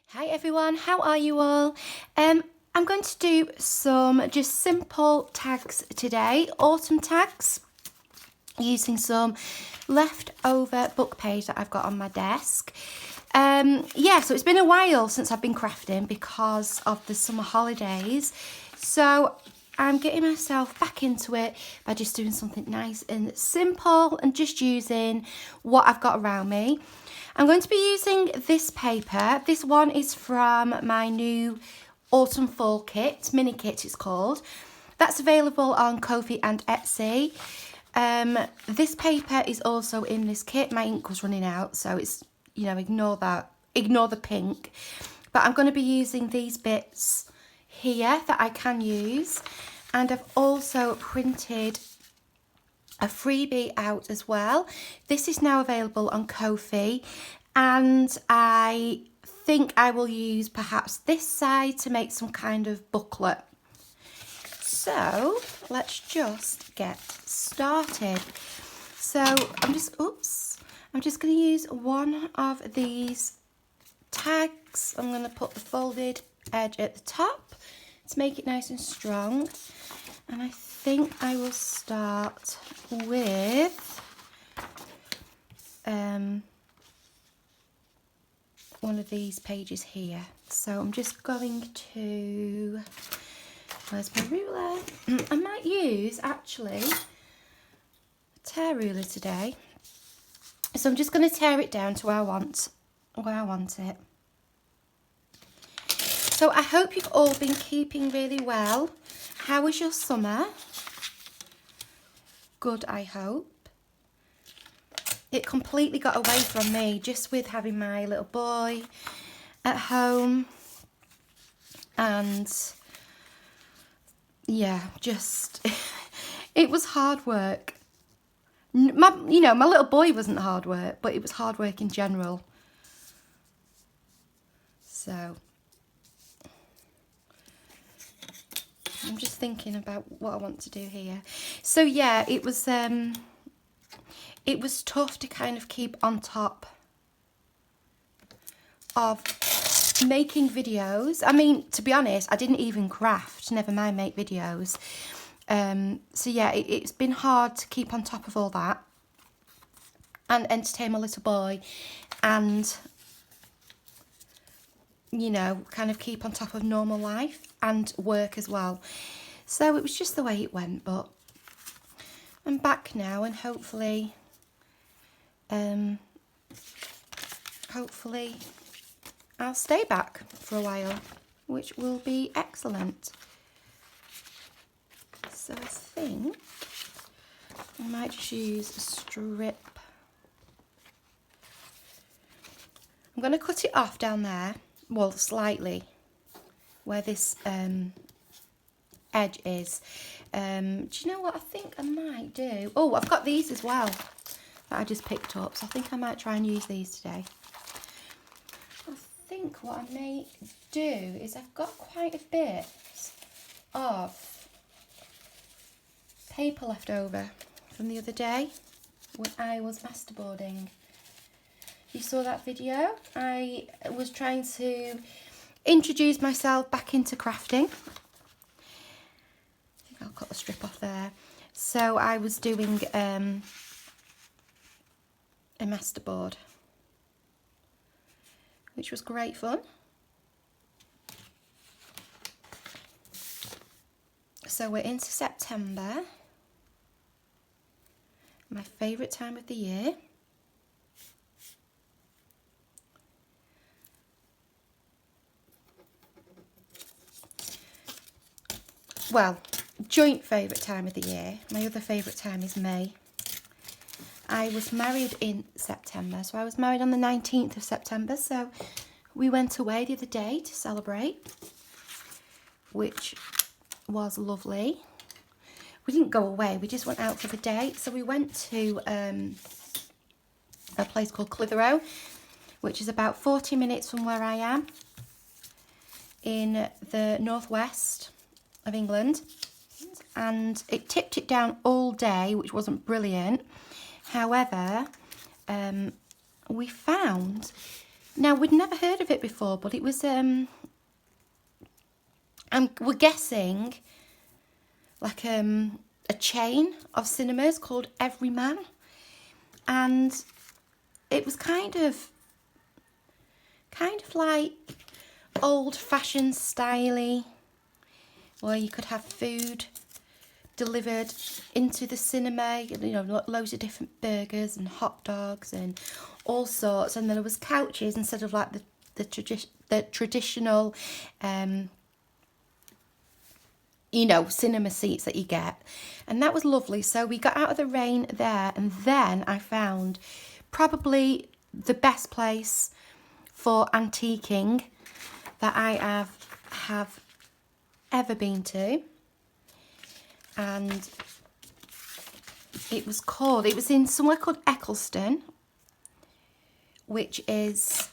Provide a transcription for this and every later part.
Hi everyone, how are you all? I'm going to do some just simple tags today, autumn tags, using some leftover book page that I've got on my desk. So it's been a while since I've been crafting because of the summer holidays. So I'm getting myself back into it by just doing something nice and simple and just using what I've got around me. I'm going to be using this paper. This one is from my new autumn fall kit, mini kit it's called. That's available on Kofi and Etsy. This paper is also in this kit. My ink was running out, so it's, ignore that. Ignore the pink. But I'm going to be using these bits here that I can use. And I've also printed a freebie out as well. This is now available on Kofi, and I think I will use perhaps this side to make some kind of booklet. So let's just get started. So I'm just going to use one of these tags. I'm going to put the folded edge at the top to make it nice and strong. And I think I will start with one of these pages here. So I'm just going to, where's my ruler? I might use actually a tear ruler today. So I'm just going to tear it down to where I want it. So I hope you've all been keeping really well. How was your summer? Good, I hope. It completely got away from me just with having my little boy at home. And yeah, just, it was hard work. My little boy wasn't hard work, but it was hard work in general. So I'm just thinking about what I want to do here. So yeah, it was tough to kind of keep on top of making videos. I mean, to be honest, I didn't even craft, never mind make videos. So yeah, it's been hard to keep on top of all that and entertain my little boy and, kind of keep on top of normal life and work as well. So it was just the way it went, but I'm back now, and hopefully I'll stay back for a while, which will be excellent. So I think I might just use a strip. I'm going to cut it off down there, well, slightly, where this edge is. Do you know what I think I might do? Oh, I've got these as well that I just picked up, so I think I might try and use these today. I think what I may do is I've got quite a bit of paper left over from the other day when I was masterboarding. You saw that video? I was trying to introduce myself back into crafting. I think I'll cut the strip off there. So I was doing a masterboard, which was great fun. So we're into September, my favourite time of the year. Well, joint favourite time of the year. My other favourite time is May. I was married in September, so I was married on the 19th of September, so we went away the other day to celebrate, which was lovely. We didn't go away, we just went out for the day. So we went to a place called Clitheroe, which is about 40 minutes from where I am, in the northwest of England, and it tipped it down all day, which wasn't brilliant. However, we found Now, we'd never heard of it before, but it was, we're guessing, like a chain of cinemas called Everyman. And it was kind of like old-fashioned styly, where you could have food delivered into the cinema, you know, loads of different burgers and hot dogs and all sorts. And then there was couches instead of like the traditional you know, cinema seats that you get. And that was lovely. So we got out of the rain there, and then I found probably the best place for antiquing that I have ever been to. And it was in somewhere called Eccleston, which is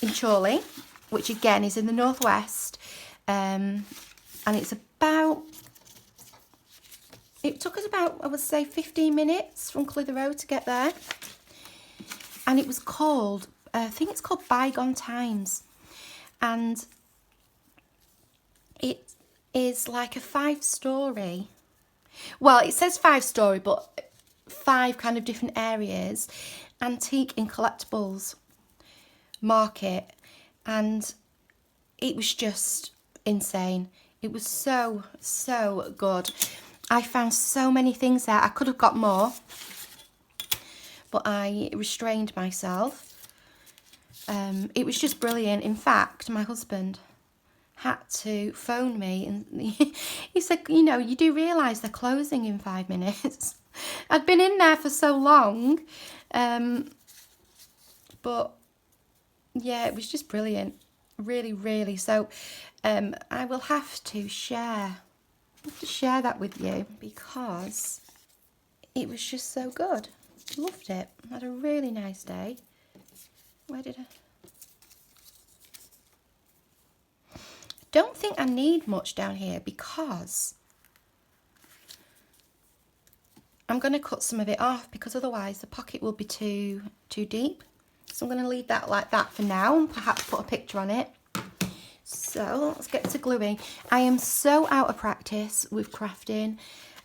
in Chorley, which again is in the northwest. And it's it took us about, I would say, 15 minutes from Clitheroe to get there. And it was called, I think it's called Bygone Times. And it is like a 5-story, well, it says 5-story, but 5 kind of different areas, antique and collectibles market. And it was just insane. It was so good. I found so many things there. I could have got more, but I restrained myself. It was just brilliant. In fact, my husband had to phone me, and he said, you know, you do realise they're closing in 5 minutes. I'd been in there for so long, but yeah, it was just brilliant. Really. So I will have to share that with you, because it was just so good. Loved it. Had a really nice day. Where did I? Don't think I need much down here, because I'm going to cut some of it off, because otherwise the pocket will be too deep. So I'm going to leave that like that for now, and perhaps put a picture on it. So let's get to gluing. I am so out of practice with crafting,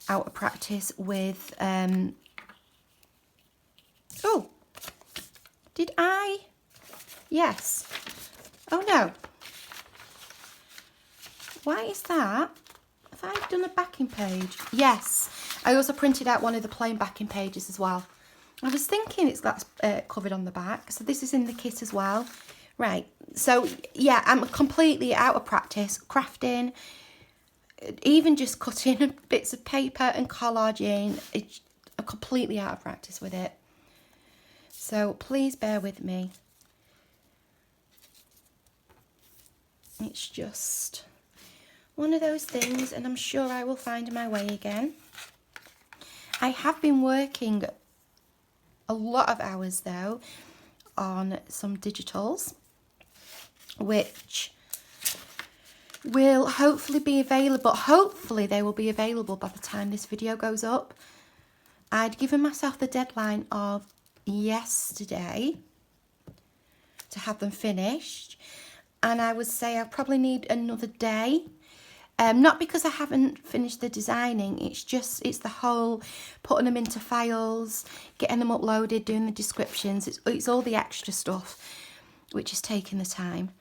out of practice with, oh, did I? Yes. Oh no. Why is that? Have I done a backing page? Yes. I also printed out one of the plain backing pages as well. I was thinking it's got covered on the back. So this is in the kit as well. Right. So yeah, I'm completely out of practice crafting. Even just cutting bits of paper and collaging. I'm completely out of practice with it. So please bear with me. It's just one of those things, and I'm sure I will find my way again. I have been working a lot of hours though on some digitals, which will hopefully be available. Hopefully they will be available by the time this video goes up. I'd given myself the deadline of yesterday to have them finished, and I would say I probably need another day. Not because I haven't finished the designing, it's the whole putting them into files, getting them uploaded, doing the descriptions. It's all the extra stuff which is taking the time.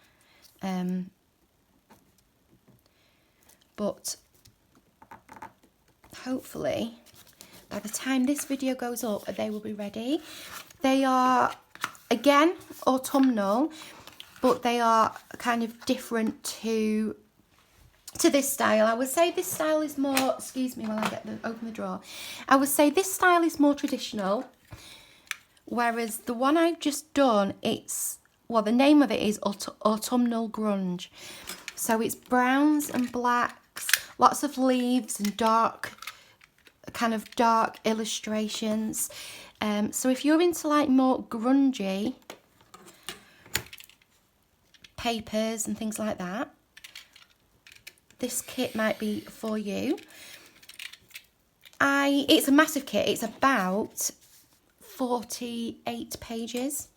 But hopefully by the time this video goes up, they will be ready. They are, again, autumnal, but they are kind of different to this style. I would say this style is more, excuse me while I open the drawer. I would say this style is more traditional, whereas the one I've just done, well, the name of it is autumnal grunge. So it's browns and blacks, lots of leaves and dark illustrations. So if you're into like more grungy papers and things like that, this kit might be for you. It's a massive kit. It's about 48 pages.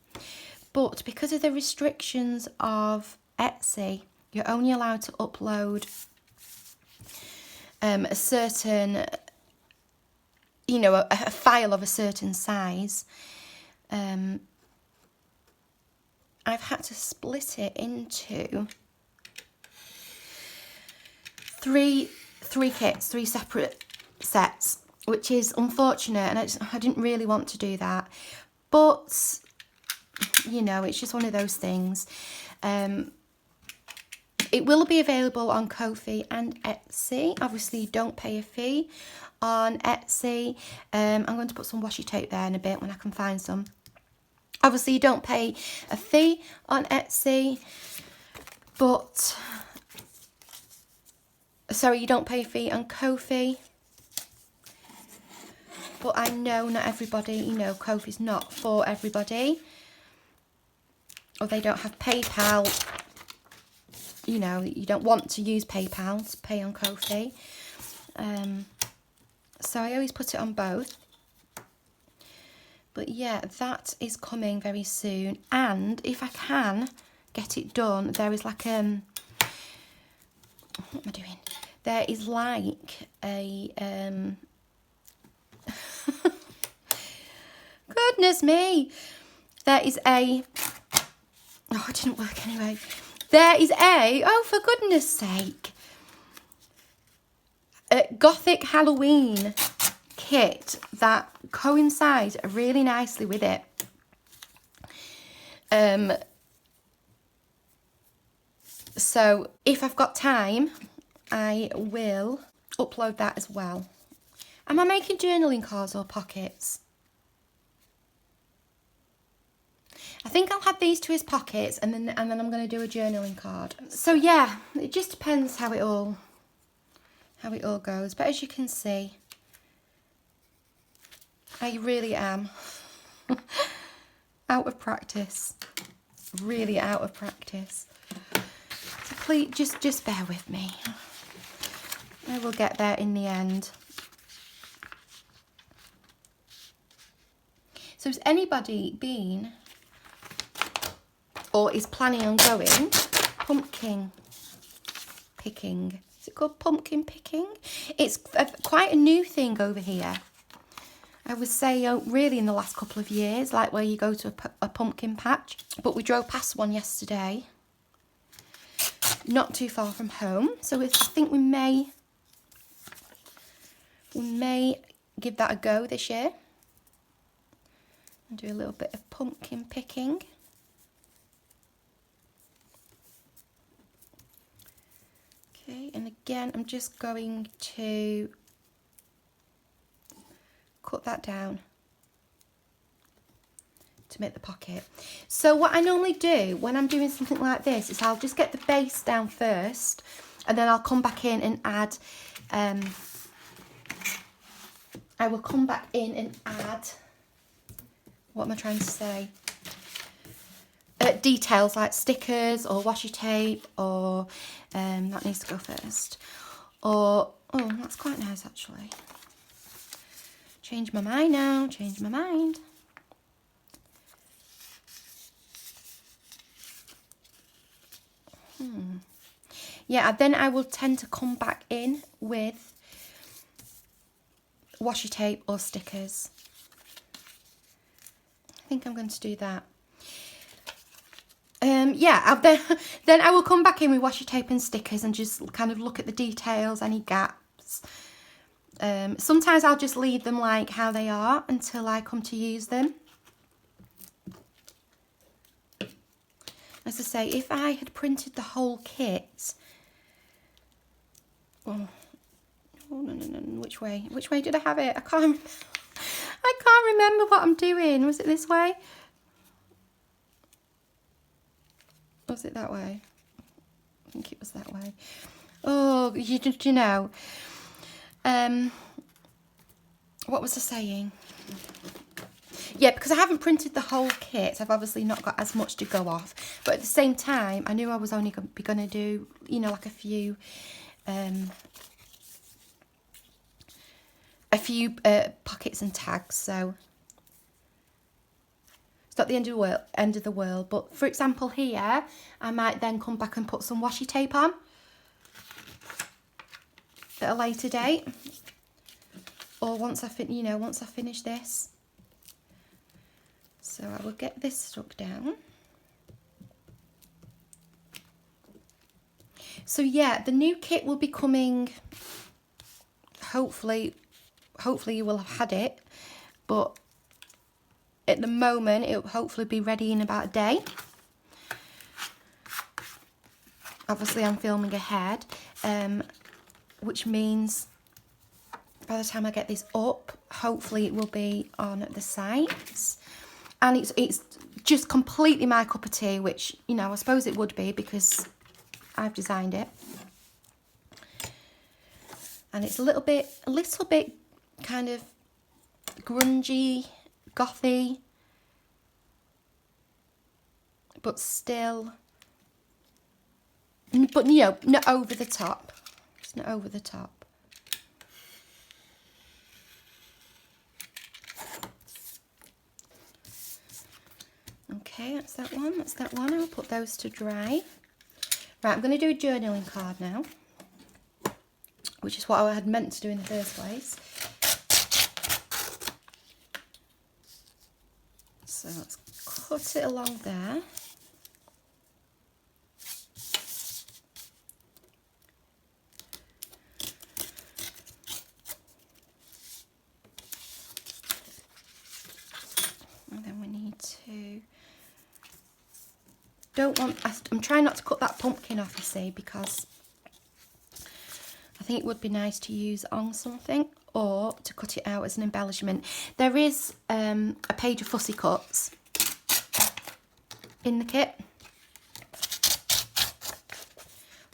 But because of the restrictions of Etsy, you're only allowed to upload a certain, you know, a file of a certain size. I've had to split it into three kits, 3 separate sets, which is unfortunate, and I didn't really want to do that, but you know, it's just one of those things. It will be available on Kofi and Etsy. Obviously, you don't pay a fee on Etsy. I'm going to put some washi tape there in a bit when I can find some. Obviously, you don't pay a fee on Etsy, but sorry, you don't pay a fee on Kofi. But I know not everybody, you know, Kofi's not for everybody, or they don't have PayPal. You know, you don't want to use PayPal to pay on Kofi. So I always put it on both. But yeah, that is coming very soon. And if I can get it done, there is like what am I doing? There is like a goodness me. There is a oh, it didn't work anyway. There is a, oh, for goodness sake, a Gothic Halloween kit that coincides really nicely with it. So if I've got time, I will upload that as well. Am I making journaling cards or pockets? I think I'll add these to his pockets, and then I'm going to do a journaling card. So yeah, it just depends how it all goes. But as you can see, I really am out of practice. Really out of practice. So please just bear with me. I will get there in the end. So has anybody been or is planning on going pumpkin picking? Is it called pumpkin picking? It's quite a new thing over here. I would say really in the last couple of years, like where you go to a pumpkin patch. But we drove past one yesterday, not too far from home. So I think we may give that a go this year and do a little bit of pumpkin picking. Okay, and again, I'm just going to cut that down to make the pocket. So what I normally do when I'm doing something like this is I'll just get the base down first, and then I'll come back in and add, I will come back in and add, what am I trying to say? Details like stickers or washi tape, or that needs to go first. Or, oh, that's quite nice actually. Change my mind now, change my mind. Yeah, then I will tend to come back in with washi tape or stickers. I think I'm going to do that. Yeah, then I will come back in with washi tape and stickers and just kind of look at the details, any gaps. Sometimes I'll just leave them like how they are until I come to use them. As I say, if I had printed the whole kit, oh no, which way did I have it? I can't remember what I'm doing. Was it this way? Was it that way? I think it was that way. Oh, you know. What was I saying? Yeah, because I haven't printed the whole kit, I've obviously not got as much to go off. But at the same time, I knew I was only going to do, you know, like a few pockets and tags. So It's not the end of the world. But for example here, I might then come back and put some washi tape on at a later date. Or once I finish this. So I will get this stuck down. So yeah, the new kit will be coming, hopefully you will have had it, but at the moment it will hopefully be ready in about a day. Obviously I'm filming ahead, which means by the time I get this up, hopefully it will be on the sites. And it's just completely my cup of tea, which, you know, I suppose it would be because I've designed it. And it's a little bit kind of grungy, gothy, but still, but you know, not over the top. It's not over the top. Okay, that's that one, that's that one. I'll put those to dry. Right, I'm going to do a journaling card now, which is what I had meant to do in the first place. So let's cut it along there. And then we need to... I'm trying not to cut that pumpkin off, you see, because I think it would be nice to use on something or to cut it out as an embellishment. There is a page of fussy cuts in the kit.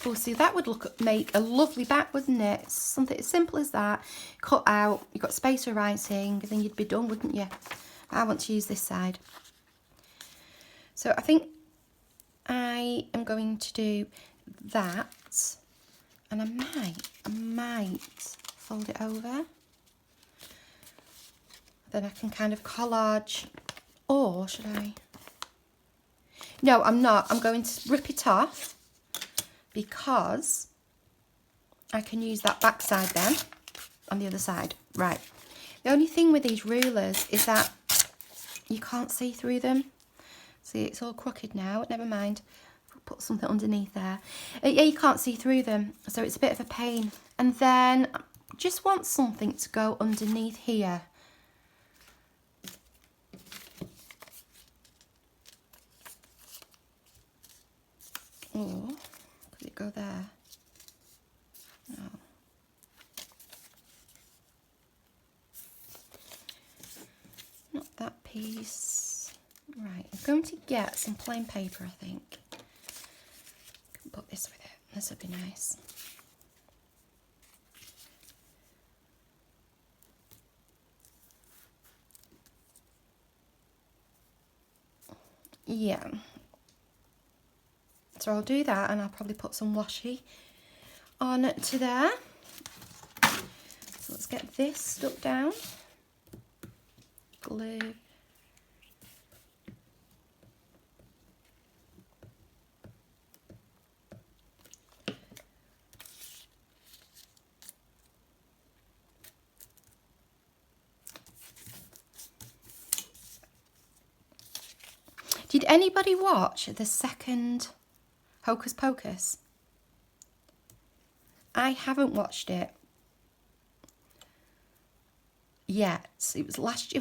Oh, see, that would make a lovely back, wouldn't it? Something as simple as that. Cut out, you've got space for writing, then you'd be done, wouldn't you? I want to use this side. So I think I am going to do that, and I might fold it over. Then I can kind of collage, or should I? No, I'm not. I'm going to rip it off because I can use that back side then on the other side. Right. The only thing with these rulers is that you can't see through them. See, it's all crooked now. Never mind. I'll put something underneath there. Yeah, you can't see through them, so it's a bit of a pain. And then I just want something to go underneath here. Or could it go there? No. Not that piece. Right, I'm going to get some plain paper, I think. Put this with it. This would be nice. Yeah. So I'll do that, and I'll probably put some washi on to there. So let's get this stuck down. Glue. Did anybody watch the second Hocus Pocus? I haven't watched it yet. It was last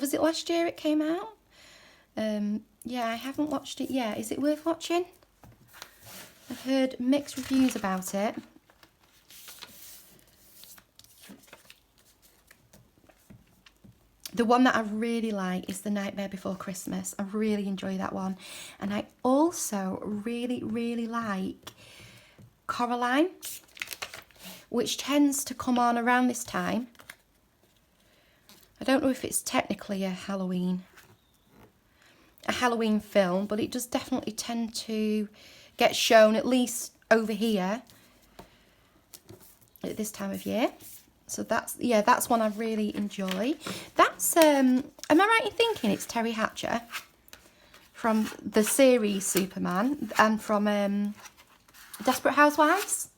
year it came out? Yeah, I haven't watched it yet. Is it worth watching? I've heard mixed reviews about it. The one that I really like is The Nightmare Before Christmas. I really enjoy that one. And I also really, really like Coraline, which tends to come on around this time. I don't know if it's technically a Halloween film, but it does definitely tend to get shown at least over here at this time of year. So that's one I really enjoy. That's am I right in thinking it's Terry Hatcher? from the series Superman and from Desperate Housewives.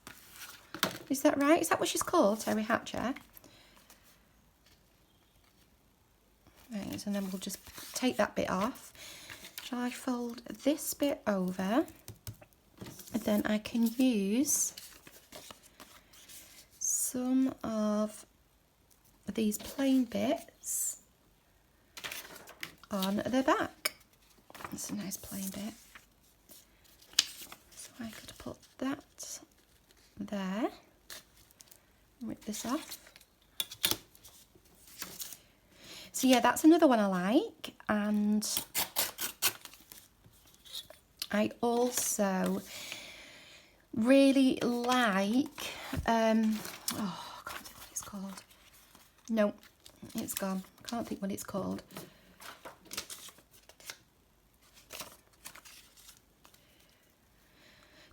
Is that right? Is that what she's called? Terry Hatcher. Right, and then we'll just take that bit off. Shall I fold this bit over? And then I can use some of these plain bits on the back. That's a nice plain bit. So I could put that there. Rip this off. So yeah, that's another one I like. And I also really like, oh, I can't think what it's called. No, it's gone. Can't think what it's called.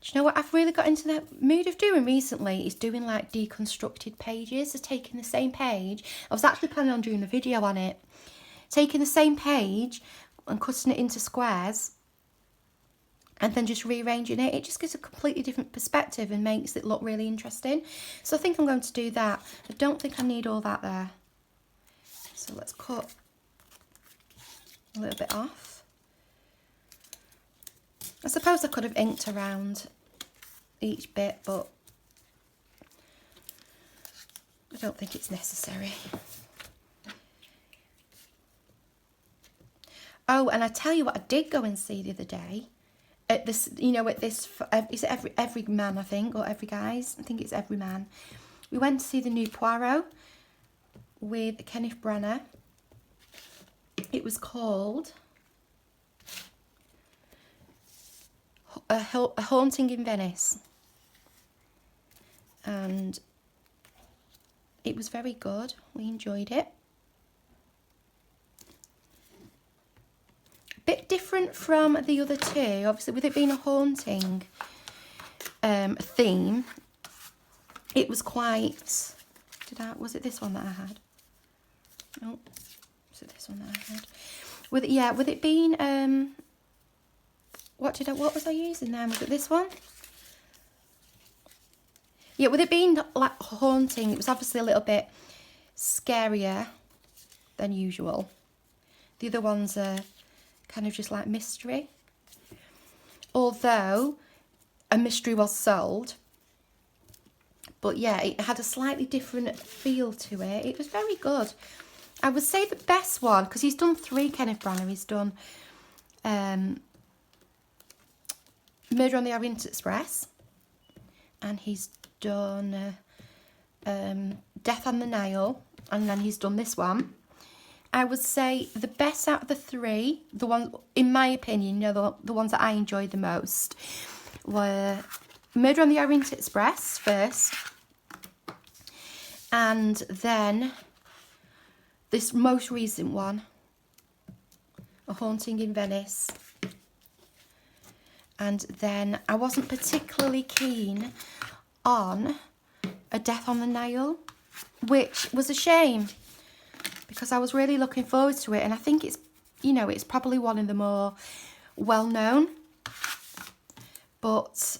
Do you know what I've really got into the mood of doing recently is doing like deconstructed pages. So taking the same page, I was actually planning on doing a video on it. Taking the same page and cutting it into squares and then just rearranging it. It just gives a completely different perspective and makes it look really interesting. So I think I'm going to do that. I don't think I need all that there. So let's cut a little bit off. I suppose I could have inked around each bit, but I don't think it's necessary. Oh, and I tell you what, I did go and see the other day at this, you know, at this, is it every man, I think, or every guys? I think it's every man. We went to see the new Poirot with Kenneth Branagh. It was called A Haunting in Venice, and it was very good. We enjoyed it. A bit different from the other two, obviously, with it being a haunting theme. It was quite. Was it this one that I had? No, was it this one that I had? With it being what was I using then? Was it this one? Yeah, with it being like haunting, it was obviously a little bit scarier than usual. The other ones are kind of just like mystery. Although a mystery was solved. But yeah, it had a slightly different feel to it. It was very good. I would say the best one, because he's done 3 Kenneth Branagh. He's done Murder on the Orient Express, and he's done Death on the Nile, and then he's done this one. I would say the best out of the 3, the ones, in my opinion, you know, the ones that I enjoyed the most, were Murder on the Orient Express first, and then this most recent one, A Haunting in Venice. And then I wasn't particularly keen on A Death on the Nile, which was a shame because I was really looking forward to it. And I think it's, you know, it's probably one of the more well-known. But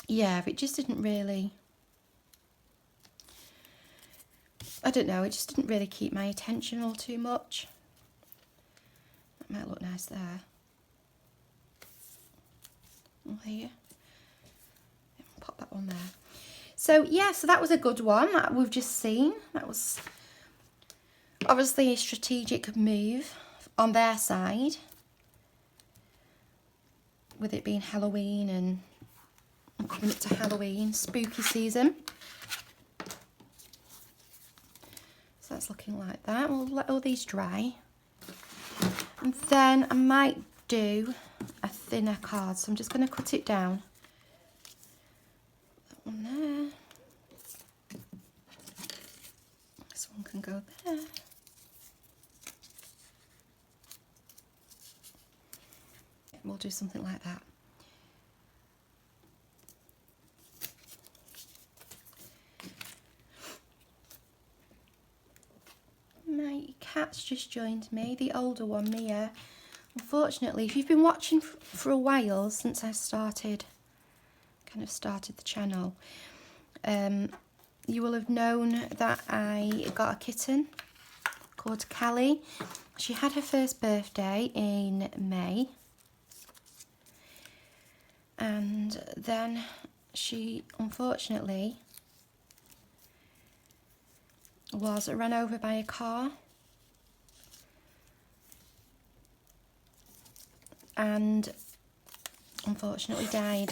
yeah, it just didn't really, I don't know, it just didn't really keep my attention all too much. That might look nice there. Here, pop that one there. So yeah, so that was a good one that we've just seen. That was obviously a strategic move on their side, with it being Halloween and coming up to Halloween, spooky season. So that's looking like that. We'll let all these dry, and then I might do a thinner card, so I'm just going to cut it down. That one there. This one can go there. We'll do something like that. My cat's just joined me, the older one, Mia. Unfortunately, if you've been watching for a while since I started the channel, you will have known that I got a kitten called Callie. She had her first birthday in May, and then she unfortunately was run over by a car and unfortunately died.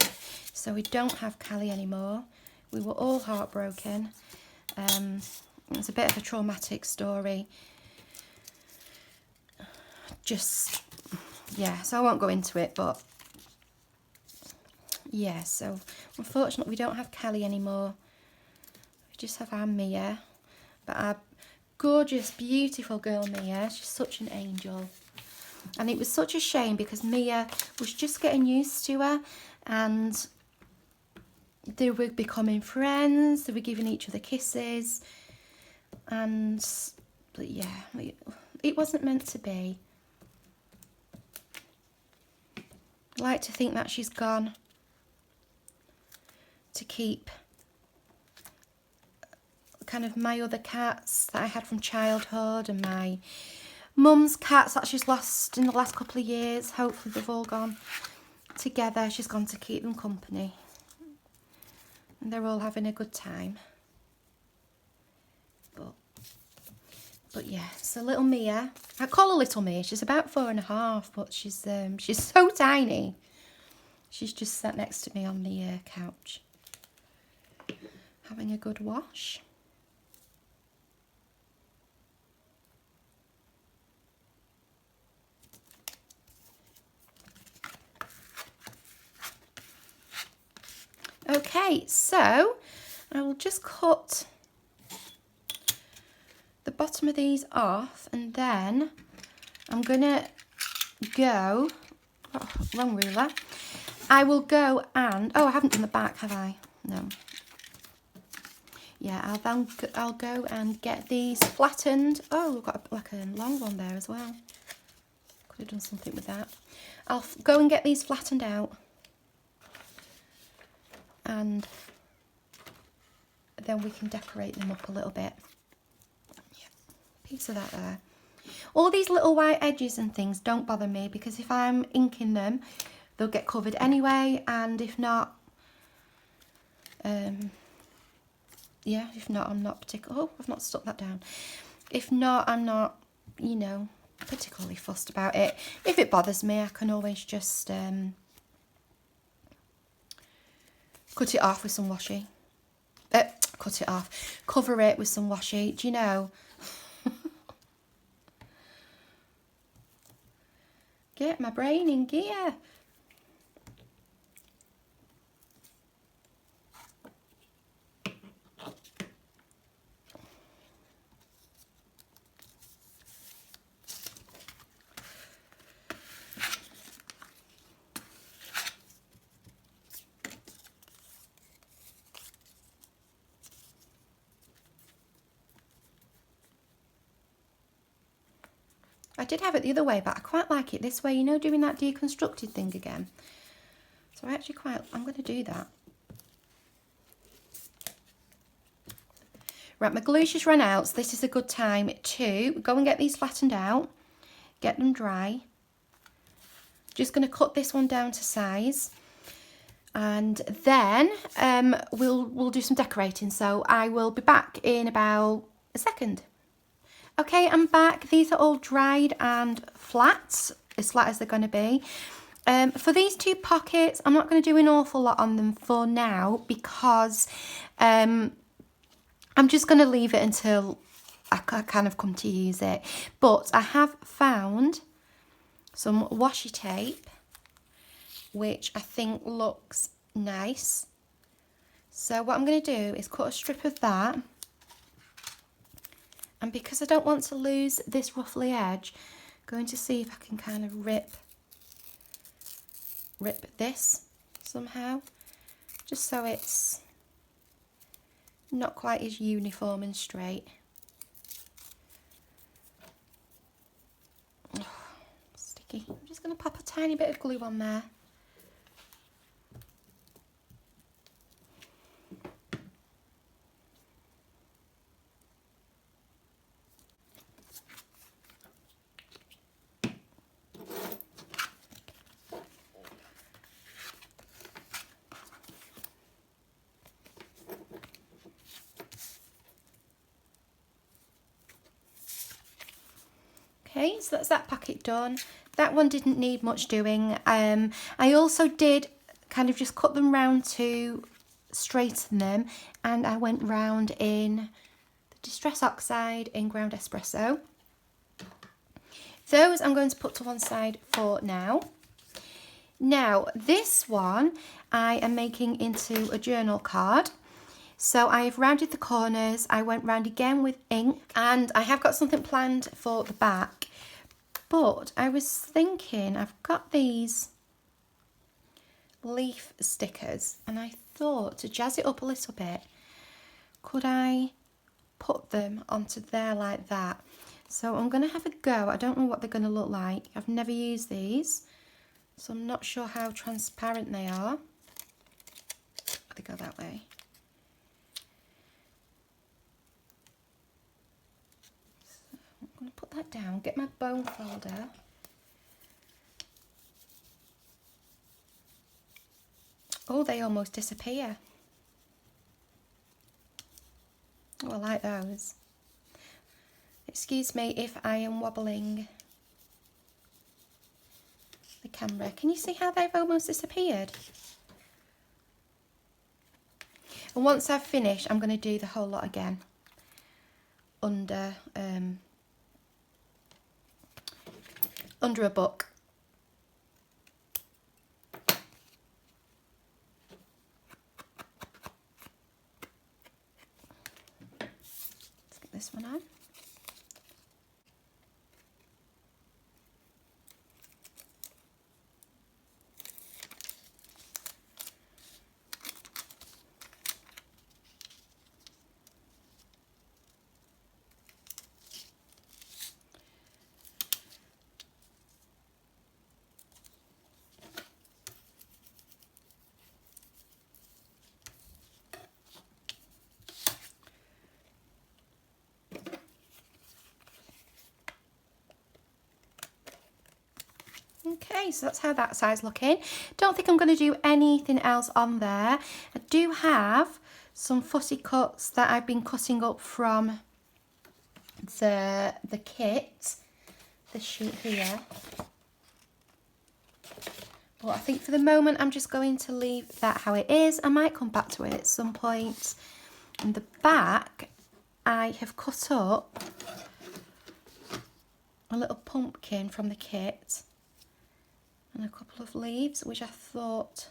So we don't have Callie anymore. We were all heartbroken. It's a bit of a traumatic story. Just, yeah, so I won't go into it, but yeah, so unfortunately we don't have Callie anymore. We just have our Mia. But our gorgeous, beautiful girl Mia, she's such an angel. And it was such a shame because Mia was just getting used to her, and they were becoming friends, they were giving each other kisses, but yeah, it wasn't meant to be. I like to think that she's gone to keep kind of my other cats that I had from childhood and my mum's cats that she's lost in the last couple of years. Hopefully they've all gone together. She's gone to keep them company. And they're all having a good time. But yeah, so little Mia. I call her little Mia. She's about 4.5, but she's so tiny. She's just sat next to me on the couch, having a good wash. Okay, so I will just cut the bottom of these off, and then I'm gonna go, oh, wrong ruler. I will go and, oh, I haven't done the back, have I? No. Yeah, I'll go and get these flattened. Oh, we've got like a long one there as well. Could have done something with that. I'll go and get these flattened out, and then we can decorate them up a little bit. Yeah, piece of that there. All these little white edges and things don't bother me, because if I'm inking them, they'll get covered anyway, and if not, yeah, if not, I'm not particular. Oh, I've not stuck that down. If not, I'm not, you know, particularly fussed about it. If it bothers me, I can always just cut it off with some washi. Cut it off. Cover it with some washi. Do you know? Get my brain in gear. I did have it the other way, but I quite like it this way, you know, doing that deconstructed thing again. So I'm going to do that. Right, my glue's just run out, so this is a good time to go and get these flattened out, get them dry. Just going to cut this one down to size, and then we'll do some decorating. So I will be back in about a second. Okay, I'm back. These are all dried and flat, as flat as they're going to be. For these two pockets, I'm not going to do an awful lot on them for now, because I'm just going to leave it until I kind of come to use it. But I have found some washi tape, which I think looks nice. So what I'm going to do is cut a strip of that. And because I don't want to lose this ruffly edge, I'm going to see if I can kind of rip this somehow, just so it's not quite as uniform and straight. sticky. I'm just going to pop a tiny bit of glue on there. Okay, so that's that packet done. That one didn't need much doing. I also did kind of just cut them round to straighten them, and I went round in the Distress Oxide in ground espresso. Those I'm going to put to one side for now. Now, this one I am making into a journal card. So I've rounded the corners, I went round again with ink, and I have got something planned for the back. But I was thinking, I've got these leaf stickers, and I thought to jazz it up a little bit, could I put them onto there like that? So I'm going to have a go. I don't know what they're going to look like. I've never used these, so I'm not sure how transparent they are. They go that way. I'm going to put that down, get my bone folder. Oh, they almost disappear. Oh, I like those. Excuse me if I am wobbling the camera. Can you see how they've almost disappeared? And once I've finished, I'm going to do the whole lot again under a book. Let's get this one on. Okay, so that's how that side's looking. Don't think I'm going to do anything else on there. I do have some fussy cuts that I've been cutting up from the kit, this sheet here. But I think for the moment I'm just going to leave that how it is. I might come back to it at some point. And the back, I have cut up a little pumpkin from the kit and a couple of leaves, which I thought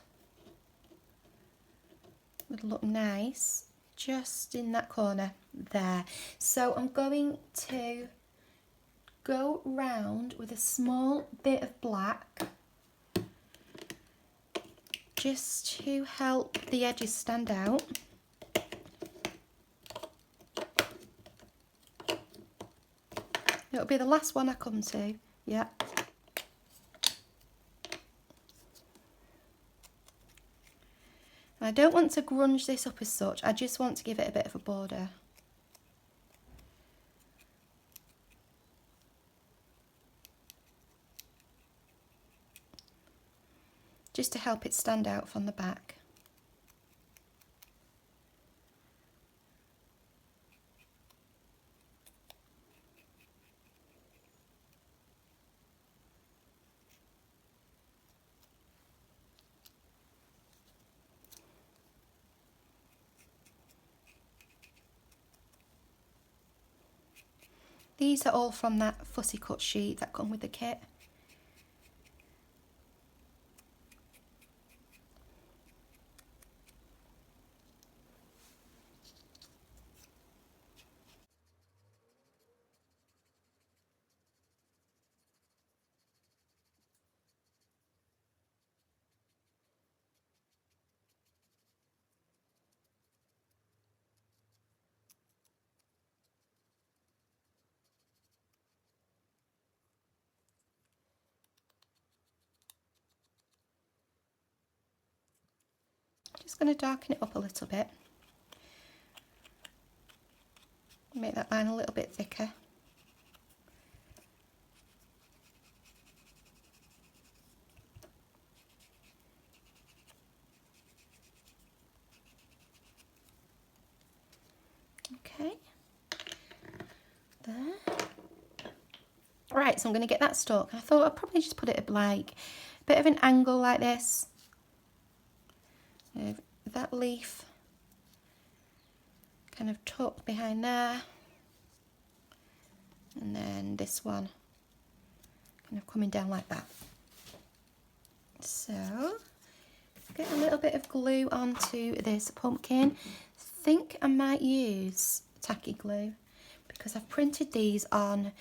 would look nice just in that corner there. So I'm going to go round with a small bit of black just to help the edges stand out. It'll be the last one I come to, yeah. I don't want to grunge this up as such, I just want to give it a bit of a border. Just to help it stand out from the back. These are all from that fussy cut sheet that come with the kit. just going to darken it up a little bit. Make that line a little bit thicker. Okay, there. Right, so I'm going to get that stalk. I thought I'd probably just put it at like a bit of an angle like this. That leaf kind of tucked behind there. And then this one kind of coming down like that. So, get a little bit of glue onto this pumpkin. I think I might use tacky glue because I've printed these on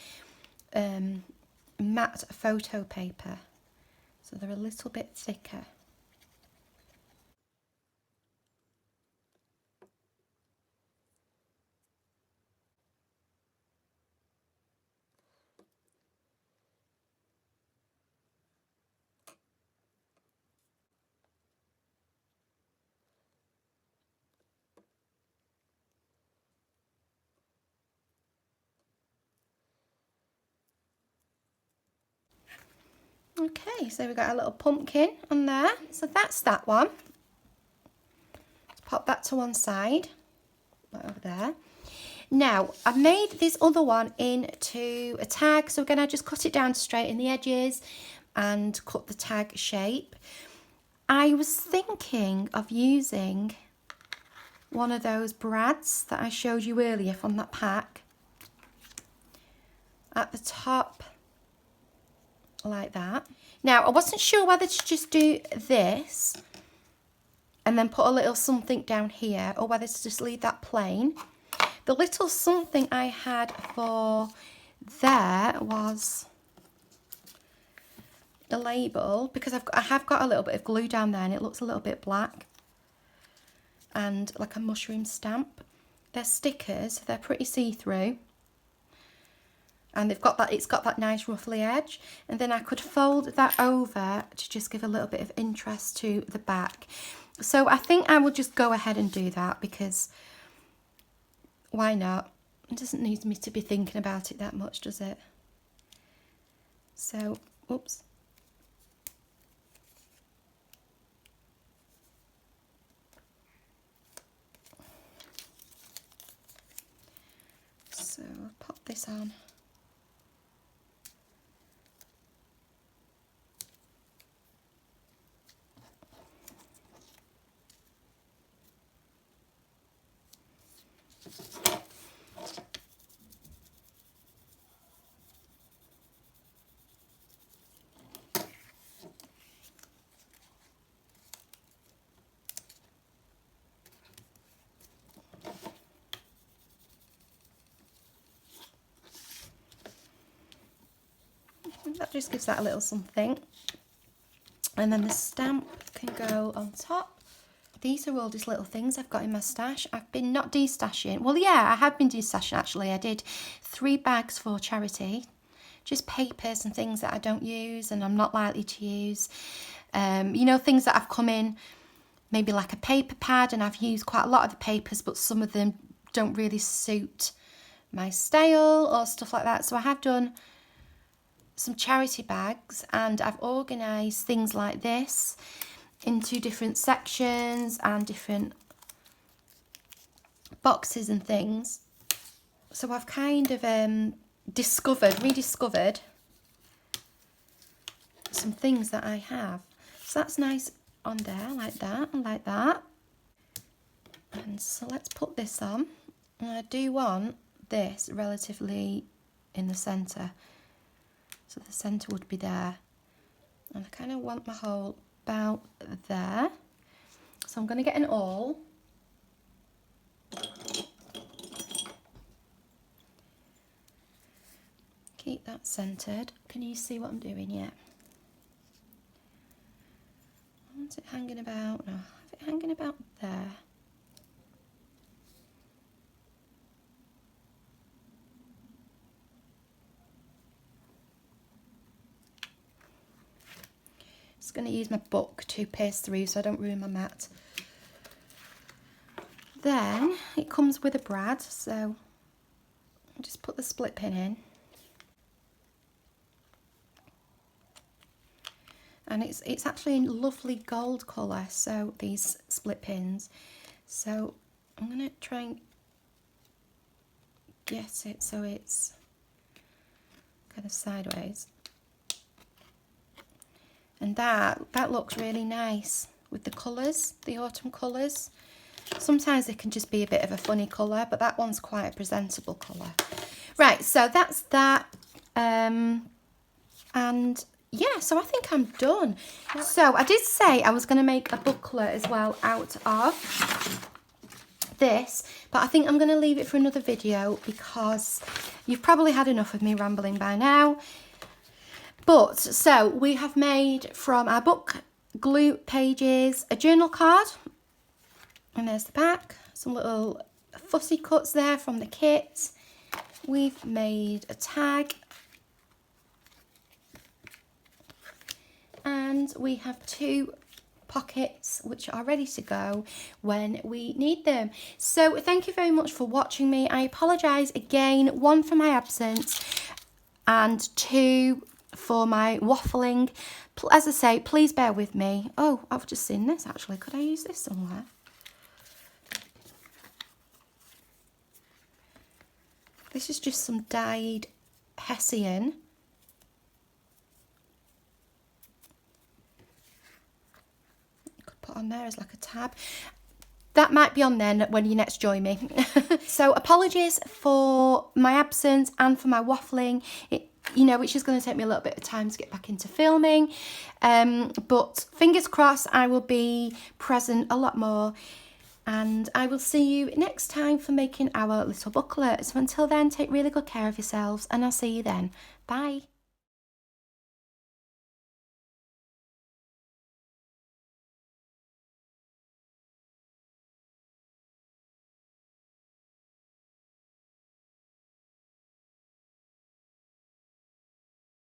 matte photo paper, so they're a little bit thicker. Okay, so we've got a little pumpkin on there. So that's that one. Let's pop that to one side, right over there. Now, I've made this other one into a tag. So again, I just cut it down straight in the edges and cut the tag shape. I was thinking of using one of those brads that I showed you earlier from that pack at the top, like that. Now, I wasn't sure whether to just do this and then put a little something down here, or whether to just leave that plain. The little something I had for there was a label, because I have got a little bit of glue down there and it looks a little bit black, and like a mushroom stamp. They're stickers, they're pretty see-through. And they've got that, it's got that nice ruffly edge. And then I could fold that over to just give a little bit of interest to the back. So I think I will just go ahead and do that, because why not? It doesn't need me to be thinking about it that much, does it? So, oops. So I'll pop this on. That just gives that a little something. And then the stamp can go on top. These are all just little things I've got in my stash. I've been not destashing. Well, yeah, I have been destashing actually. I did 3 bags for charity. Just papers and things that I don't use and I'm not likely to use. You know, things that have come in, maybe like a paper pad, and I've used quite a lot of the papers, but some of them don't really suit my style or stuff like that. So I have done some charity bags, and I've organised things like this into different sections and different boxes and things. So I've kind of rediscovered some things that I have. So that's nice on there, like that and like that. And so let's put this on. And I do want this relatively in the centre. So the centre would be there. And I kind of want my hole about there. So I'm going to get an awl. Keep that centred. Can you see what I'm doing yet? What's it hanging about? No, I have it hanging about there. Just going to use my book to pierce through so I don't ruin my mat. then it comes with a brad, so I'll just put the split pin in. And it's actually in lovely gold colour, so these split pins. So I'm going to try and get it so it's kind of sideways. And that looks really nice with the colours, the autumn colours. Sometimes they can just be a bit of a funny colour, but that one's quite a presentable colour. Right, so that's that. And yeah, so I think I'm done. So I did say I was going to make a booklet as well out of this, but I think I'm going to leave it for another video because you've probably had enough of me rambling by now. But so we have made from our book glue pages a journal card, and there's the back, some little fussy cuts there from the kit. We've made a tag, and we have 2 pockets which are ready to go when we need them. So thank you very much for watching me. I apologise again, 1 for my absence and 2 for my waffling. As I say, please bear with me. Oh, I've just seen this actually. Could I use this somewhere? This is just some dyed Hessian. Could put on there as like a tab. That might be on then when you next join me. So apologies for my absence and for my waffling. You know, which is going to take me a little bit of time to get back into filming. But fingers crossed, I will be present a lot more. And I will see you next time for making our little booklet. So until then, take really good care of yourselves, and I'll see you then. Bye.